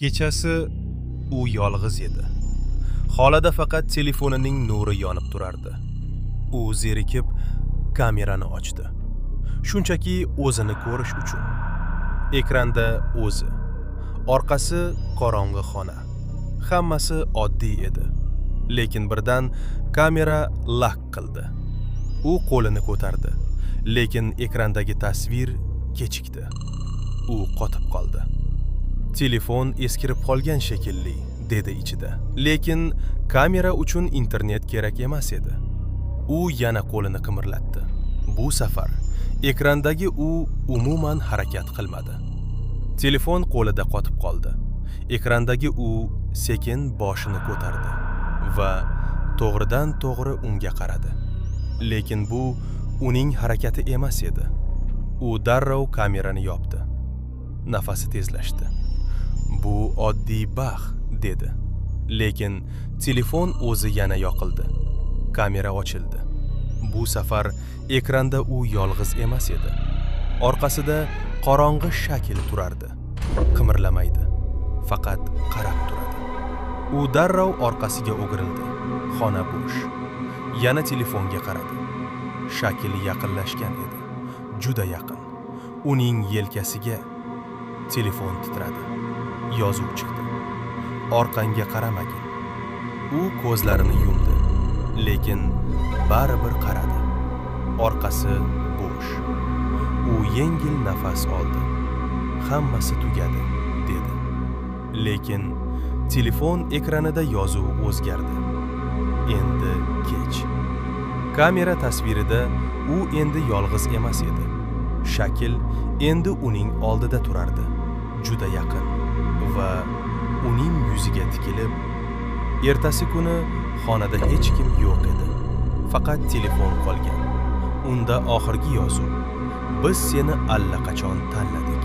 Kechasi u yolg'iz edi. Xonada faqat telefonining nuri yonib turardi. U zerikib kamerani ochdi. Shunchaki o'zini ko'rish uchun. Ekranda o'zi. Orqasi qorong'i xona. Hammasi oddiy edi. Lekin birdan kamera lak qildi. U qo'lini ko'tardi. Lekin ekrandagi tasvir kechikdi. U qotib qoldi. Telefon eskirib qolgan shekilli, dedi ichida. Lekin kamera uchun internet kerak emas edi. U yana qo'lini qimirlatdi. Bu safar ekrandagi u umuman harakat qilmadi. Telefon qo'lida qotib qoldi. Ekrandagi u sekin boshini ko'tardi va to'g'ridan to'g'ri unga qaradi. Lekin bu uning harakati emas edi. U darrov kamerani yopdi. Nafasi tezlashdi. Bu oddiy bag', dedi. Lekin telefon o'zi yana yoqildi. Kamera ochildi. Bu safar ekranda u yolg'iz emas edi. Orqasida qorong'i shakl turardi. Qimirlamaydi. Faqat qarab turadi. U darrov orqasiga o'girildi. Xona bo'sh. Yana telefonga qaradi. Shakl yaqinlashgan edi. Juda yaqin. Uning yelkasiga telefon titradi. Yozuv chiqdi. Orqangga qaramagin. U ko'zlarini yumdi. Lekin baribir qaradi. Orqasi bo'sh. U yengil nafas oldi. Hammasi tugadi, dedi. Lekin telefon ekranida yozuv o'zgardi. Endi kech. Kamera tasvirida u endi yolg'iz emas edi. Shakl endi uning oldida turardi. Juda yaqin va uning yuziga tikilib, ertasi kuni xonada hech kim yo'q edi. Faqat telefon qolgan. Unda oxirgi yozuv: biz seni allaqachon tanladik.